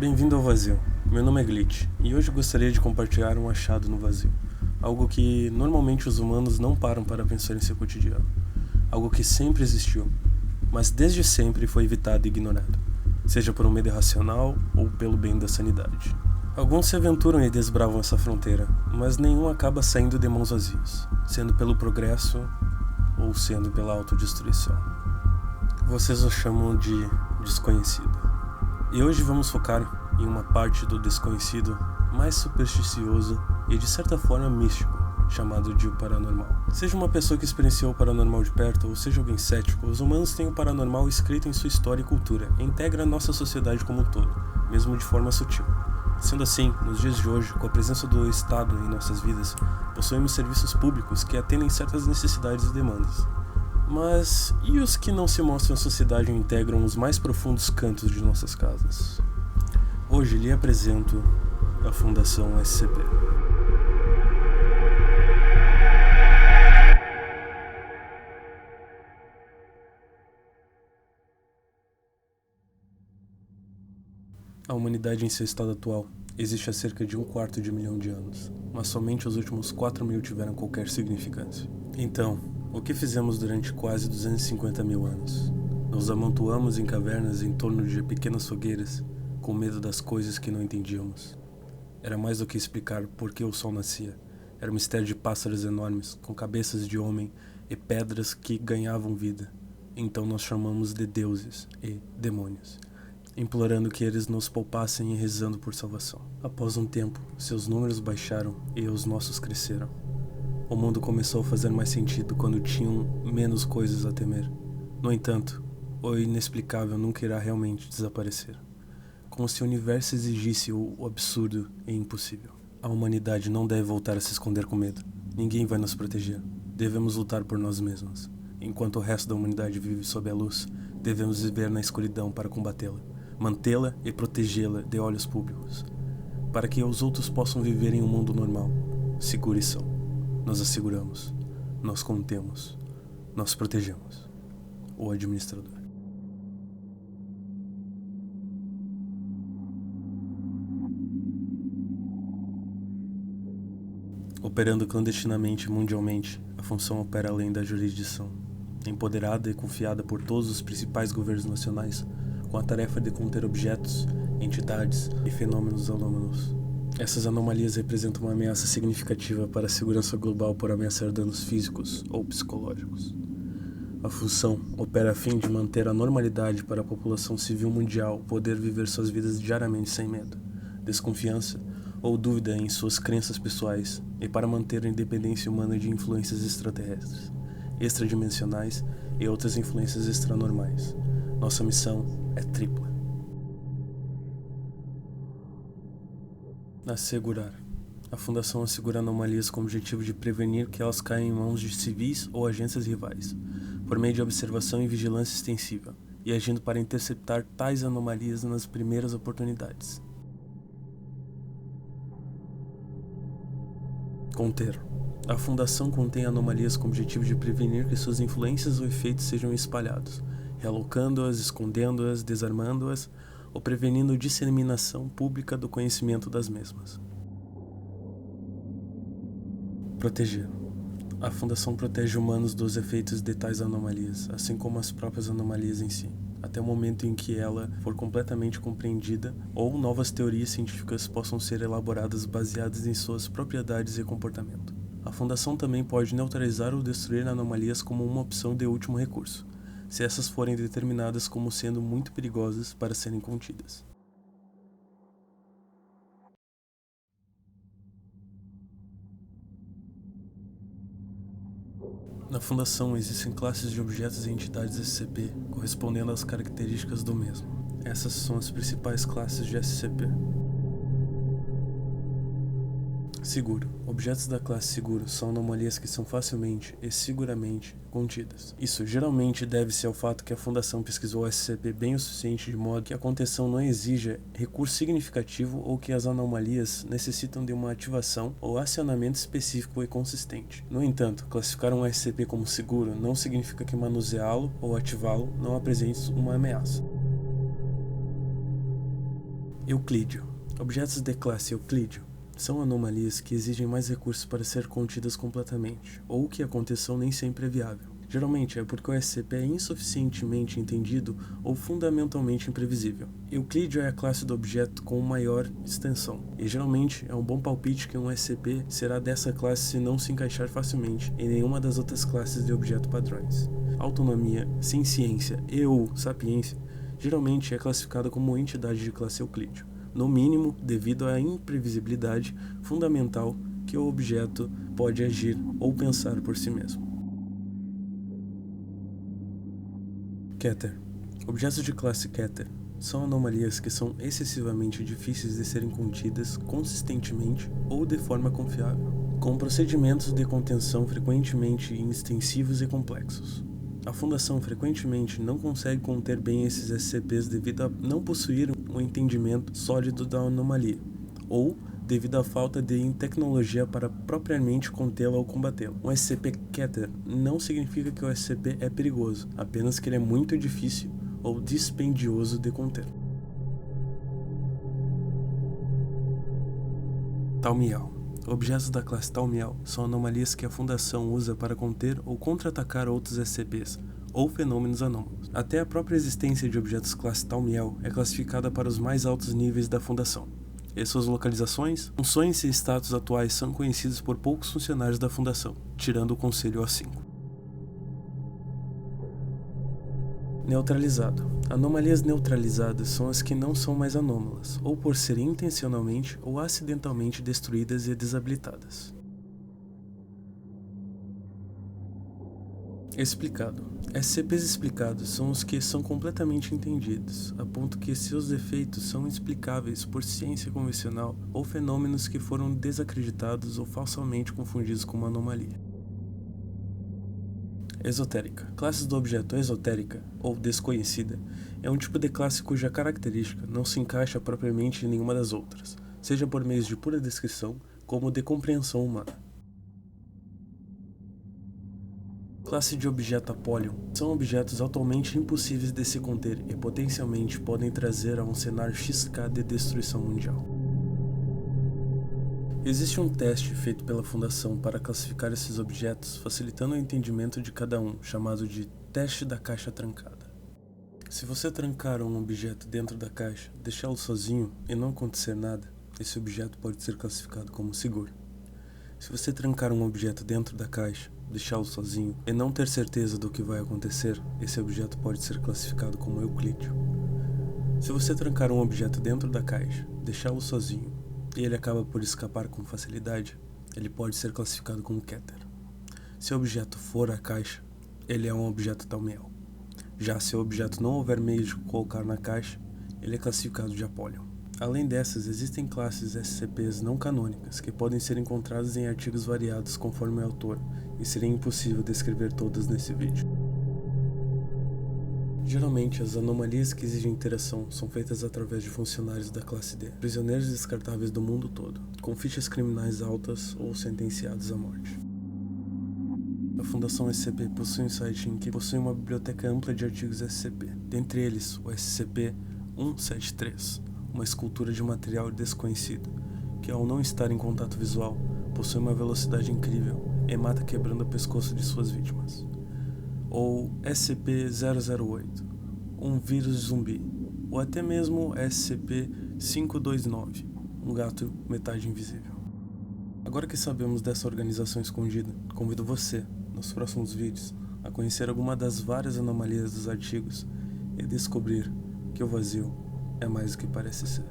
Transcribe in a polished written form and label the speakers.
Speaker 1: Bem-vindo ao Vazio. Meu nome é Glitch, e hoje gostaria de compartilhar um achado no vazio. Algo que normalmente os humanos não param para pensar em seu cotidiano. Algo que sempre existiu, mas desde sempre foi evitado e ignorado, seja por um medo irracional ou pelo bem da sanidade. Alguns se aventuram e desbravam essa fronteira, mas nenhum acaba saindo de mãos vazias, sendo pelo progresso ou sendo pela autodestruição. Vocês o chamam de desconhecido. E hoje vamos focar em uma parte do desconhecido mais supersticioso e de certa forma místico, chamado de o paranormal. Seja uma pessoa que experienciou o paranormal de perto ou seja alguém cético, os humanos têm o paranormal escrito em sua história e cultura e integra a nossa sociedade como um todo, mesmo de forma sutil. Sendo assim, nos dias de hoje, com a presença do Estado em nossas vidas, possuímos serviços públicos que atendem certas necessidades e demandas. Mas e os que não se mostram à sociedade e integram os mais profundos cantos de nossas casas? Hoje lhe apresento a Fundação SCP. A humanidade em seu estado atual existe há cerca de 1/4 de anos, mas somente os últimos 4.000 tiveram qualquer significância. Então, o que fizemos durante quase 250 mil anos? Nos amontoamos em cavernas em torno de pequenas fogueiras, com medo das coisas que não entendíamos. Era mais do que explicar por que o sol nascia. Era um mistério de pássaros enormes, com cabeças de homem e pedras que ganhavam vida. Então nós chamamos de deuses e demônios, implorando que eles nos poupassem e rezando por salvação. Após um tempo, seus números baixaram e os nossos cresceram. O mundo começou a fazer mais sentido quando tinham menos coisas a temer. No entanto, o inexplicável nunca irá realmente desaparecer. Como se o universo exigisse o absurdo e impossível. A humanidade não deve voltar a se esconder com medo. Ninguém vai nos proteger. Devemos lutar por nós mesmos. Enquanto o resto da humanidade vive sob a luz, devemos viver na escuridão para combatê-la, mantê-la e protegê-la de olhos públicos, para que os outros possam viver em um mundo normal, seguro e são. Nós asseguramos, nós contemos, nós protegemos. O administrador. Operando clandestinamente e mundialmente, a função opera além da jurisdição, empoderada e confiada por todos os principais governos nacionais, com a tarefa de conter objetos, entidades e fenômenos anômalos. Essas anomalias representam uma ameaça significativa para a segurança global por ameaçar danos físicos ou psicológicos. A função opera a fim de manter a normalidade para a população civil mundial poder viver suas vidas diariamente sem medo, desconfiança ou dúvida em suas crenças pessoais e para manter a independência humana de influências extraterrestres, extradimensionais e outras influências extranormais. Nossa missão é tripla. Assegurar. A Fundação assegura anomalias com o objetivo de prevenir que elas caiam em mãos de civis ou agências rivais, por meio de observação e vigilância extensiva, e agindo para interceptar tais anomalias nas primeiras oportunidades. Conter. A Fundação contém anomalias com o objetivo de prevenir que suas influências ou efeitos sejam espalhados, realocando-as, escondendo-as, desarmando-as, ou prevenindo disseminação pública do conhecimento das mesmas. Proteger. A Fundação protege humanos dos efeitos de tais anomalias, assim como as próprias anomalias em si, até o momento em que ela for completamente compreendida ou novas teorias científicas possam ser elaboradas baseadas em suas propriedades e comportamento. A Fundação também pode neutralizar ou destruir anomalias como uma opção de último recurso, se essas forem determinadas como sendo muito perigosas para serem contidas. Na Fundação existem classes de objetos e entidades SCP, correspondendo às características do mesmo. Essas são as principais classes de SCP. Seguro. Objetos da classe seguro são anomalias que são facilmente e seguramente contidas. Isso geralmente deve-se ao fato que a Fundação pesquisou o SCP bem o suficiente de modo que a contenção não exija recurso significativo ou que as anomalias necessitam de uma ativação ou acionamento específico e consistente. No entanto, classificar um SCP como seguro não significa que manuseá-lo ou ativá-lo não apresente uma ameaça. Euclídeo. Objetos de classe Euclídeo são anomalias que exigem mais recursos para ser contidas completamente, ou que a contenção nem sempre é viável. Geralmente é porque o SCP é insuficientemente entendido ou fundamentalmente imprevisível. Euclídeo é a classe do objeto com maior extensão, e geralmente é um bom palpite que um SCP será dessa classe se não se encaixar facilmente em nenhuma das outras classes de objeto padrões. Autonomia, ciência e/ou sapiência geralmente é classificada como entidade de classe Euclídeo, no mínimo devido à imprevisibilidade fundamental que o objeto pode agir ou pensar por si mesmo. Keter. Objetos de classe Keter são anomalias que são excessivamente difíceis de serem contidas consistentemente ou de forma confiável, com procedimentos de contenção frequentemente extensivos e complexos. A Fundação frequentemente não consegue conter bem esses SCPs devido a não possuir um entendimento sólido da anomalia, ou devido à falta de tecnologia para propriamente contê-la ou combatê-la. Um SCP Keter não significa que o SCP é perigoso, apenas que ele é muito difícil ou dispendioso de conter. Taumial. Objetos da classe Taumial são anomalias que a Fundação usa para conter ou contra-atacar outros SCPs, ou fenômenos anômalos. Até a própria existência de objetos classe Taumial é classificada para os mais altos níveis da Fundação. E suas localizações, funções e status atuais são conhecidos por poucos funcionários da Fundação, tirando o Conselho O5. Neutralizado. Anomalias neutralizadas são as que não são mais anômalas, ou por serem intencionalmente ou acidentalmente destruídas e desabilitadas. Explicado. SCPs explicados são os que são completamente entendidos, a ponto que seus efeitos são explicáveis por ciência convencional ou fenômenos que foram desacreditados ou falsamente confundidos com uma anomalia. Esotérica. Classes do objeto esotérica, ou desconhecida, é um tipo de classe cuja característica não se encaixa propriamente em nenhuma das outras, seja por meios de pura descrição, como de compreensão humana. Classe de objeto Apollyon são objetos atualmente impossíveis de se conter e potencialmente podem trazer a um cenário XK de destruição mundial. Existe um teste feito pela Fundação para classificar esses objetos, facilitando o entendimento de cada um, chamado de teste da caixa trancada. Se você trancar um objeto dentro da caixa, deixá-lo sozinho e não acontecer nada, esse objeto pode ser classificado como seguro. Se você trancar um objeto dentro da caixa, deixá-lo sozinho e não ter certeza do que vai acontecer, esse objeto pode ser classificado como euclídeo. Se você trancar um objeto dentro da caixa, deixá-lo sozinho e ele acaba por escapar com facilidade, ele pode ser classificado como Keter. Se o objeto for a caixa, ele é um objeto Taumial. Já se o objeto não houver meio de colocar na caixa, ele é classificado de Apollyon. Além dessas, existem classes SCPs não canônicas que podem ser encontradas em artigos variados conforme o autor, e seria impossível descrever todas nesse vídeo. Geralmente, as anomalias que exigem interação são feitas através de funcionários da classe D, prisioneiros descartáveis do mundo todo, com fichas criminais altas ou sentenciados à morte. A Fundação SCP possui um site em que possui uma biblioteca ampla de artigos SCP, dentre eles o SCP-173, uma escultura de material desconhecido, que ao não estar em contato visual, possui uma velocidade incrível e mata quebrando o pescoço de suas vítimas. Ou SCP-008, um vírus zumbi, ou até mesmo SCP-529, um gato metade invisível. Agora que sabemos dessa organização escondida, convido você, nos próximos vídeos, a conhecer alguma das várias anomalias dos artigos e descobrir que o vazio é mais do que parece ser.